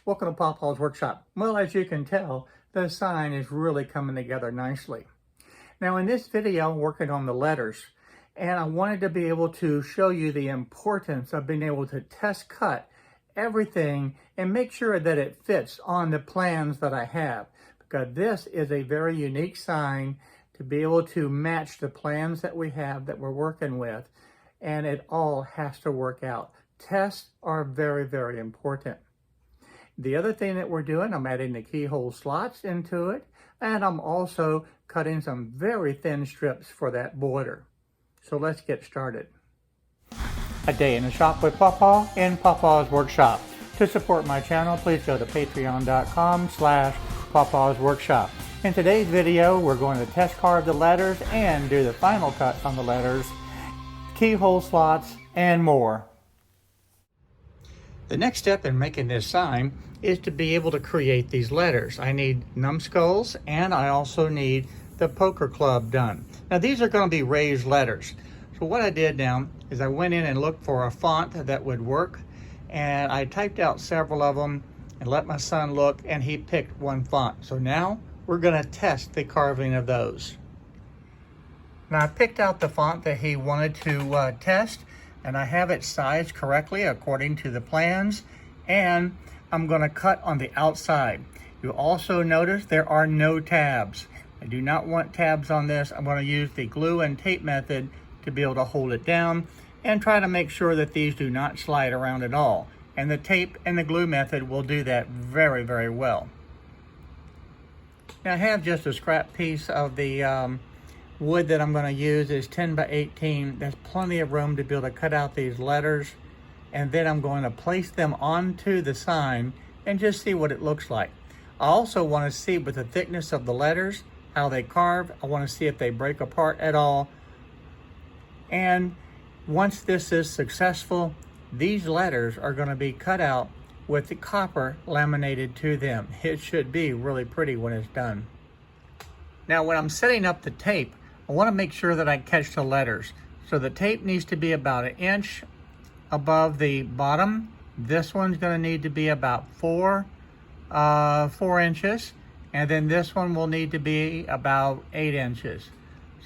Welcome to Pawpaw's Workshop. Well, as you can tell, the sign is really coming together nicely. Now in this video, I'm working on the letters, and I wanted to be able to show you the importance of being able to test cut everything and make sure that it fits on the plans that I have, because this is a very unique sign to be able to match the plans that we have that we're working with, and it all has to work out. Tests are very, very important. The other thing that we're doing, I'm adding the keyhole slots into it, and I'm also cutting some very thin strips for that border. So let's get started. A day in the shop with Pawpaw in Pawpaw's Workshop. To support my channel, please go to patreon.com/Pawpaw's Workshop. In today's video, we're going to test carve the letters and do the final cut on the letters, keyhole slots, and more. The next step in making this sign is to be able to create these letters. I need numbskulls, and I also need the poker club done. Now these are going to be raised letters. So what I did now is I went in and looked for a font that would work, and I typed out several of them and let my son look, and he picked one font. So now we're going to test the carving of those. Now I picked out the font that he wanted to test, and I have it sized correctly according to the plans, and I'm going to cut on the outside. You'll also notice there are no tabs. I do not want tabs on this. I'm going to use the glue and tape method to be able to hold it down and try to make sure that these do not slide around at all. And the tape and the glue method will do that very, very well. Now I have just a scrap piece of the wood that I'm going to use. Is 10 by 18. There's plenty of room to be able to cut out these letters, and then I'm going to place them onto the sign and just see what it looks like. I also want to see with the thickness of the letters how they carve. I want to see if they break apart at all. And once this is successful, these letters are going to be cut out with the copper laminated to them. It should be really pretty when it's done. Now when I'm setting up the tape, I want to make sure that I catch the letters. So the tape needs to be about 1 inch above the bottom. This one's going to need to be about 4 inches. And then this one will need to be about 8 inches.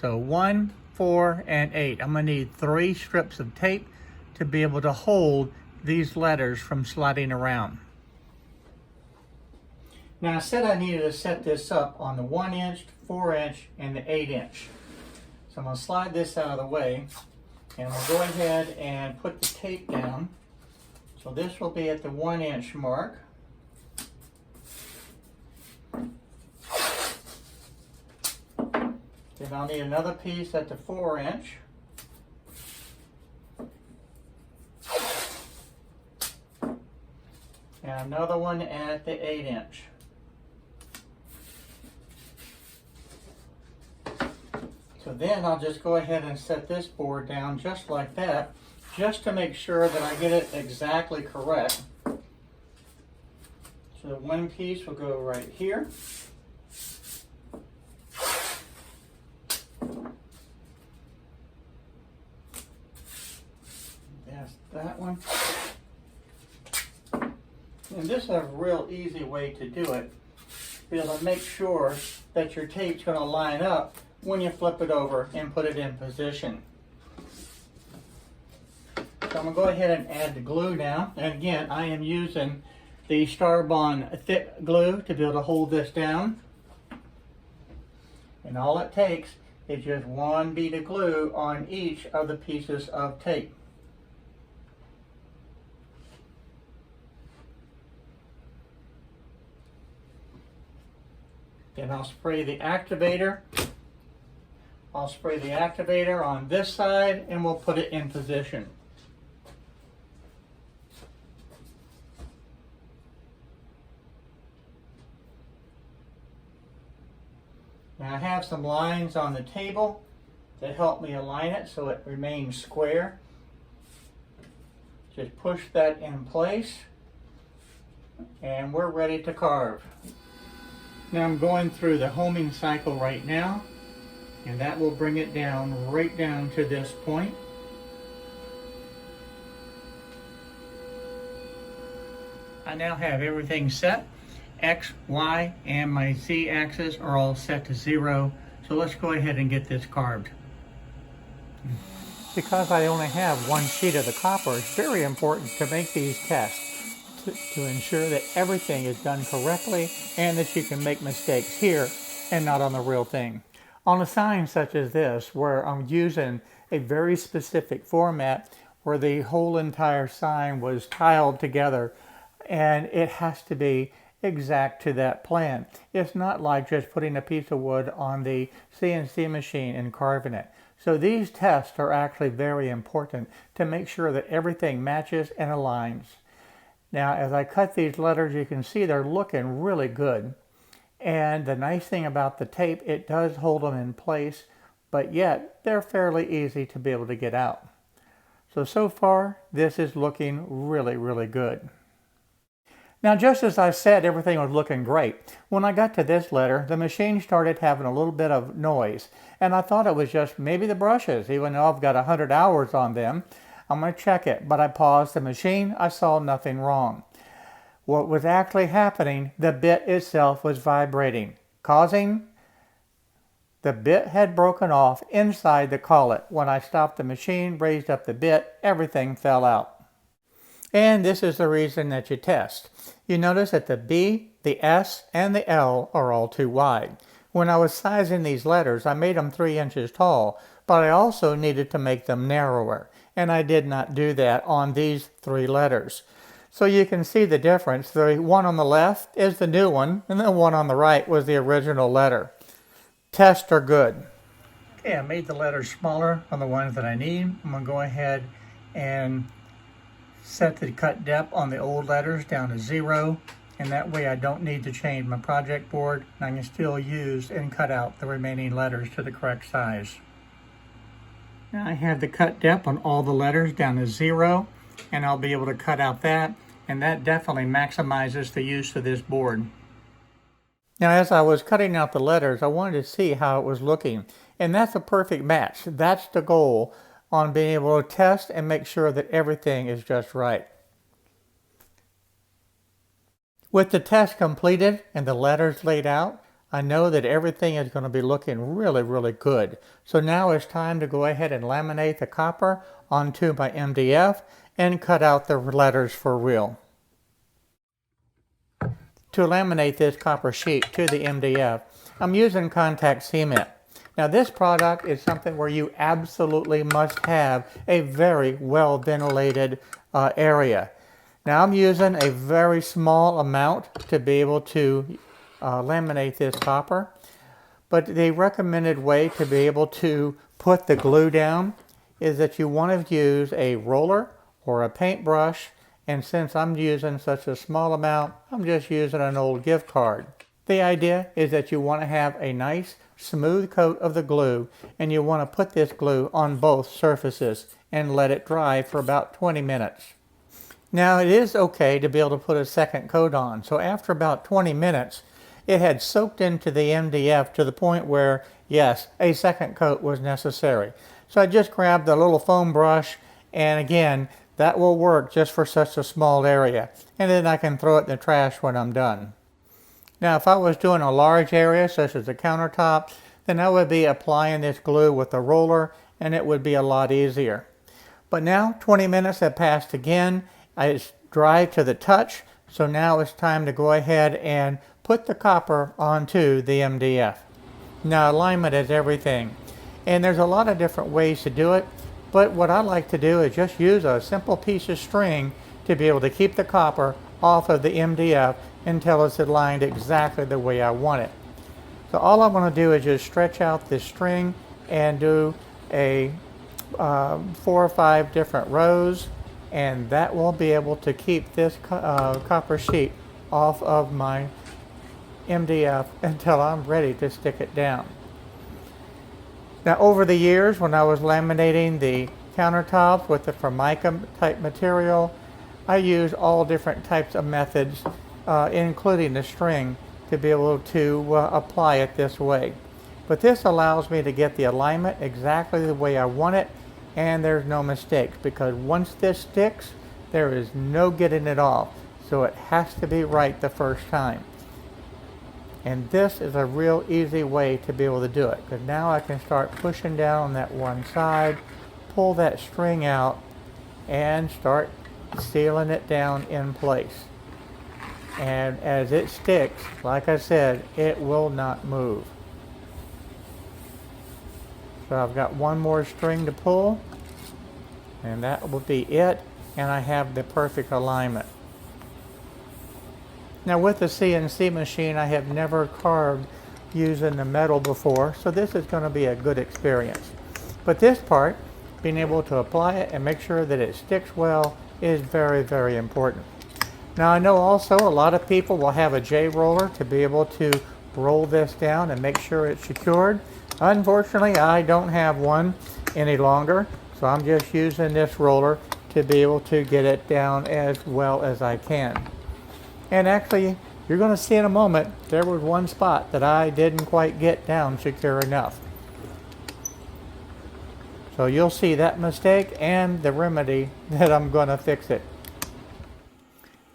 So 1, 4, and 8. I'm going to need 3 strips of tape to be able to hold these letters from sliding around. Now I said I needed to set this up on the 1 inch, 4 inch, and the 8 inch. So I'm going to slide this out of the way, and we'll go ahead and put the tape down. So this will be at the 1 inch mark. Then I'll need another piece at the 4 inch. And another one at the 8 inch. So then I'll just go ahead and set this board down just like that, just to make sure that I get it exactly correct. So the one piece will go right here. That's that one. And this is a real easy way to do it. Be able to make sure that your tape's going to line up when you flip it over and put it in position. So I'm going to go ahead and add the glue now. And again, I am using the Starbond thick glue to be able to hold this down. And all it takes is just 1 bead of glue on each of the pieces of tape. Then I'll spray the activator. I'll spray the activator on this side, and we'll put it in position. Now I have some lines on the table to help me align it so it remains square. Just push that in place, and we're ready to carve. Now I'm going through the homing cycle right now, and that will bring it down right down to this point. I now have everything set. X, Y, and my Z axis are all set to 0. So let's go ahead and get this carved. Because I only have one sheet of the copper, it's very important to make these tests to ensure that everything is done correctly and that you can make mistakes here and not on the real thing. On a sign such as this, where I'm using a very specific format where the whole entire sign was tiled together and it has to be exact to that plan. It's not like just putting a piece of wood on the CNC machine and carving it. So these tests are actually very important to make sure that everything matches and aligns. Now, as I cut these letters, you can see they're looking really good. And the nice thing about the tape, it does hold them in place, but yet they're fairly easy to be able to get out. So far, this is looking really, really good. Now, just as I said, everything was looking great. When I got to this letter, the machine started having a little bit of noise, and I thought it was just maybe the brushes, even though I've got 100 hours on them. I'm going to check it, but I paused the machine. I saw nothing wrong. What was actually happening, the bit itself was vibrating, causing the bit had broken off inside the collet. When I stopped the machine, raised up the bit, everything fell out. And this is the reason that you test. You notice that the B, the S, and the L are all too wide. When I was sizing these letters, I made them 3 inches tall, but I also needed to make them narrower. And I did not do that on these 3 letters. So you can see the difference. The one on the left is the new one, and the one on the right was the original letter. Tests are good. Okay, I made the letters smaller on the ones that I need. I'm going to go ahead and set the cut depth on the old letters down to 0, and that way I don't need to change my project board, and I can still use and cut out the remaining letters to the correct size. Now I have the cut depth on all the letters down to 0, and I'll be able to cut out that, and that definitely maximizes the use of this board. Now, as I was cutting out the letters, I wanted to see how it was looking, and that's a perfect match. That's the goal on being able to test and make sure that everything is just right. With the test completed and the letters laid out, I know that everything is going to be looking really, really good. So now it's time to go ahead and laminate the copper onto my MDF and cut out the letters for real. To laminate this copper sheet to the MDF, I'm using contact cement. Now this product is something where you absolutely must have a very well ventilated area. Now I'm using a very small amount to be able to laminate this copper, but the recommended way to be able to put the glue down is that you want to use a roller or a paintbrush, and since I'm using such a small amount, I'm just using an old gift card. The idea is that you want to have a nice smooth coat of the glue, and you want to put this glue on both surfaces and let it dry for about 20 minutes. Now it is okay to be able to put a second coat on, so after about 20 minutes it had soaked into the MDF to the point where, yes, a second coat was necessary. So I just grabbed the little foam brush, and again, that will work just for such a small area, and then I can throw it in the trash when I'm done. Now if I was doing a large area such as the countertop, then I would be applying this glue with a roller and it would be a lot easier. But now 20 minutes have passed again. It's dry to the touch, so now it's time to go ahead and put the copper onto the MDF. Now alignment is everything, and there's a lot of different ways to do it, but what I like to do is just use a simple piece of string to be able to keep the copper off of the MDF until it's aligned exactly the way I want it. So all I'm going to do is just stretch out this string and do a 4 or 5 different rows, and that will be able to keep this copper sheet off of my MDF until I'm ready to stick it down. Now over the years, when I was laminating the countertops with the Formica type material, I used all different types of methods, including the string, to be able to apply it this way. But this allows me to get the alignment exactly the way I want it, and there's no mistakes, because once this sticks, there is no getting it off. So it has to be right the first time. And this is a real easy way to be able to do it, because now I can start pushing down on that one side, pull that string out, and start sealing it down in place. And as it sticks, like I said, it will not move. So I've got one more string to pull, and that will be it, and I have the perfect alignment. Now with the CNC machine, I have never carved using the metal before, so this is going to be a good experience. But this part, being able to apply it and make sure that it sticks well, is very, very important. Now I know also a lot of people will have a J-roller to be able to roll this down and make sure it's secured. Unfortunately, I don't have one any longer, so I'm just using this roller to be able to get it down as well as I can. And actually, you're going to see in a moment, there was one spot that I didn't quite get down secure enough. So you'll see that mistake and the remedy that I'm going to fix it.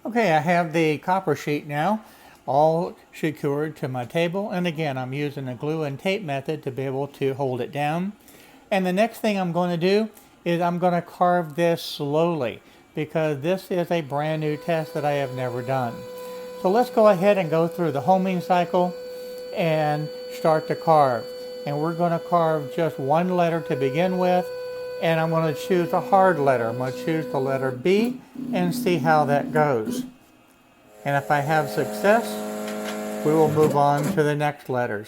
Okay, I have the copper sheet now all secured to my table, and again I'm using the glue and tape method to be able to hold it down. And the next thing I'm going to do is I'm going to carve this slowly, because this is a brand new test that I have never done. So let's go ahead and go through the homing cycle and start to carve. And we're going to carve just one letter to begin with, and I'm going to choose a hard letter. I'm going to choose the letter B and see how that goes. And if I have success, we will move on to the next letters.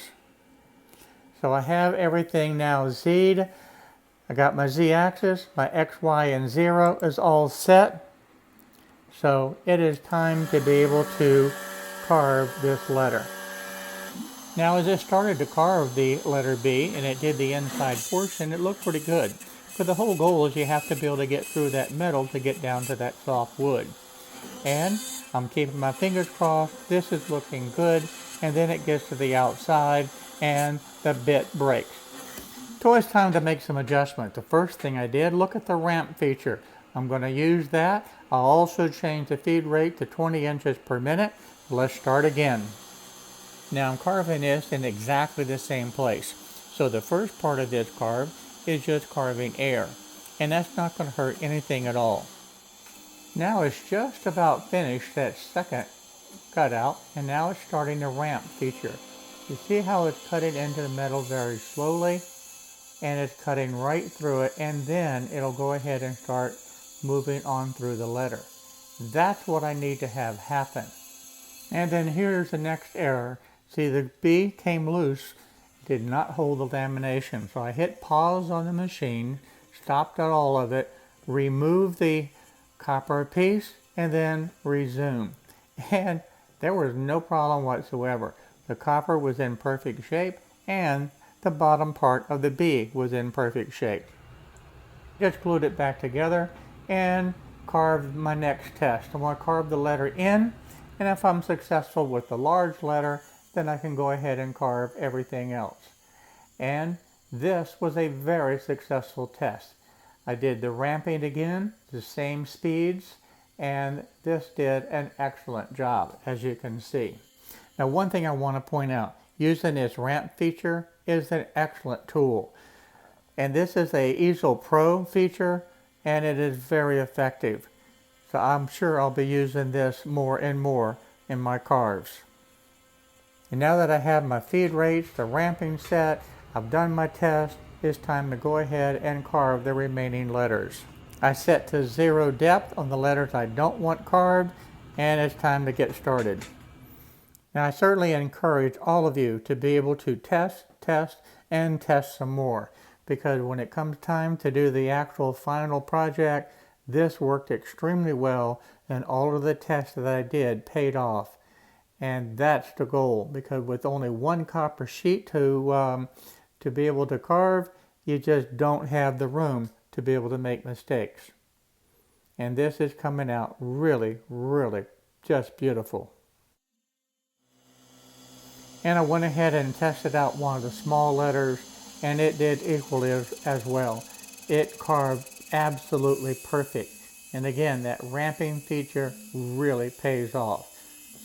So I have everything now Z'd. I got my Z-axis, my X, Y, and 0 is all set. So it is time to be able to carve this letter. Now as I started to carve the letter B and it did the inside portion, it looked pretty good. But the whole goal is you have to be able to get through that metal to get down to that soft wood. And I'm keeping my fingers crossed, this is looking good, and then it gets to the outside and the bit breaks. So it's time to make some adjustment. The first thing I did, look at the ramp feature. I'm going to use that. I'll also change the feed rate to 20 inches per minute. Let's start again. Now I'm carving this in exactly the same place. So the first part of this carve is just carving air, and that's not going to hurt anything at all. Now it's just about finished, that second cutout, and now it's starting the ramp feature. You see how it's cutting into the metal very slowly, and it's cutting right through it, and then it'll go ahead and start moving on through the letter. That's what I need to have happen. And then here's the next error. See, the B came loose, did not hold the lamination. So I hit pause on the machine, stopped at all of it, removed the copper piece, and then resume. And there was no problem whatsoever. The copper was in perfect shape, and the bottom part of the B was in perfect shape. Just glued it back together and carved my next test. I'm going to carve the letter N, and if I'm successful with the large letter, then I can go ahead and carve everything else. And this was a very successful test. I did the ramping again, the same speeds, and this did an excellent job, as you can see. Now one thing I want to point out, using this ramp feature is an excellent tool. And this is a Easel Pro feature, and it is very effective. So I'm sure I'll be using this more and more in my carves. And now that I have my feed rates, the ramping set, I've done my test, it's time to go ahead and carve the remaining letters. I set to 0 depth on the letters I don't want carved, and it's time to get started. Now I certainly encourage all of you to be able to test, and test some more, because when it comes time to do the actual final project, this worked extremely well, and all of the tests that I did paid off. And that's the goal, because with only one copper sheet to be able to carve, you just don't have the room to be able to make mistakes. And this is coming out really, really just beautiful. And I went ahead and tested out one of the small letters, and it did equally as well. It carved absolutely perfect. And again, that ramping feature really pays off.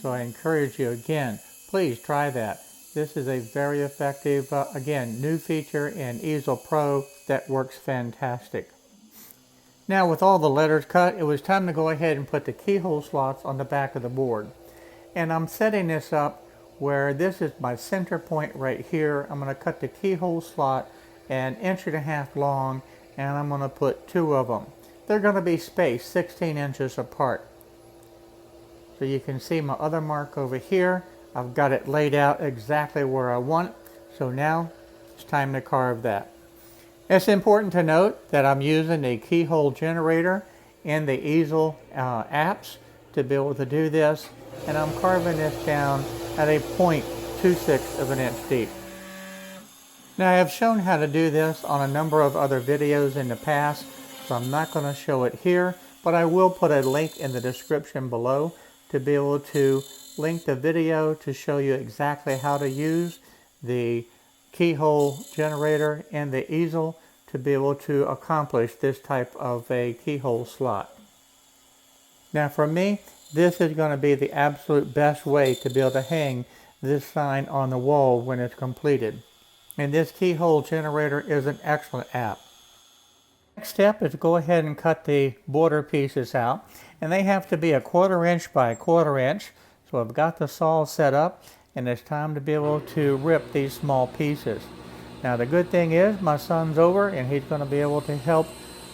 So I encourage you again, please try that. This is a very effective, again, new feature in Easel Pro that works fantastic. Now with all the letters cut, it was time to go ahead and put the keyhole slots on the back of the board. And I'm setting this up where this is my center point right here. I'm going to cut the keyhole slot an 1.5 inches long, and I'm going to put 2 of them. They're going to be spaced 16 inches apart. So you can see my other mark over here. I've got it laid out exactly where I want it. So now it's time to carve that. It's important to note that I'm using the keyhole generator in the easel apps to be able to do this, and I'm carving this down at a 0.26 of an inch deep. Now I have shown how to do this on a number of other videos in the past, so I'm not going to show it here, but I will put a link in the description below to be able to link the video to show you exactly how to use the keyhole generator and the easel to be able to accomplish this type of a keyhole slot. Now for me, this is going to be the absolute best way to be able to hang this sign on the wall when it's completed. And this keyhole generator is an excellent app. Next step is to go ahead and cut the border pieces out, and they have to be 1/4 inch by 1/4 inch. So I've got the saw set up, and it's time to be able to rip these small pieces. Now the good thing is my son's over, and he's going to be able to help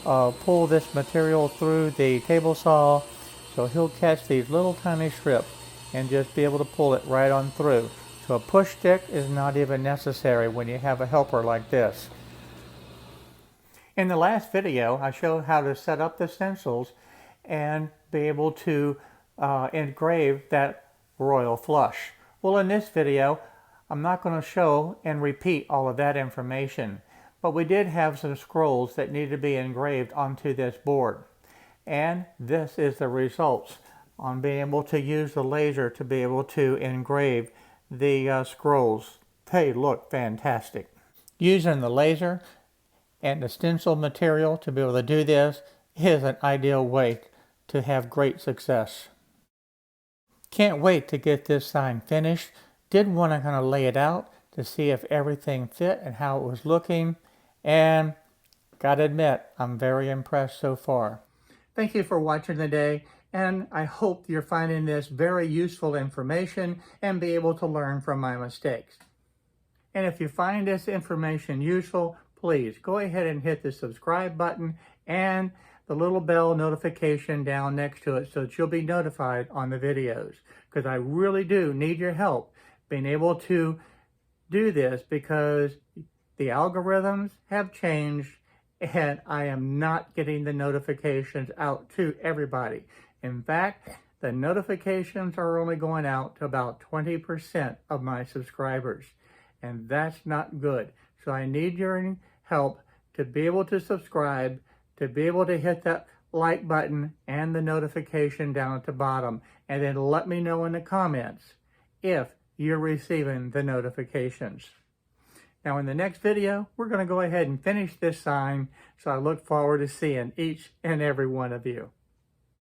pull this material through the table saw, so he'll catch these little tiny strips and just be able to pull it right on through. So a push stick is not even necessary when you have a helper like this. In the last video, I showed how to set up the stencils and be able to engrave that royal flush. Well, in this video, I'm not going to show and repeat all of that information, but we did have some scrolls that need to be engraved onto this board. And this is the results on being able to use the laser to be able to engrave the scrolls. They look fantastic. Using the laser and the stencil material to be able to do this is an ideal way to have great success. Can't wait to get this sign finished. Did want to kind of lay it out to see if everything fit and how it was looking, and gotta admit, I'm very impressed so far. Thank you for watching today, and I hope you're finding this very useful information and be able to learn from my mistakes. And if you find this information useful, please go ahead and hit the subscribe button and the little bell notification down next to it so that you'll be notified on the videos, because I really do need your help being able to do this, because the algorithms have changed and I am not getting the notifications out to everybody. In fact, the notifications are only going out to about 20% of my subscribers, and that's not good. So I need your help to be able to subscribe, to be able to hit that like button and the notification down at the bottom, and then let me know in the comments if you're receiving the notifications. Now in the next video, we're going to go ahead and finish this sign, so I look forward to seeing each and every one of you.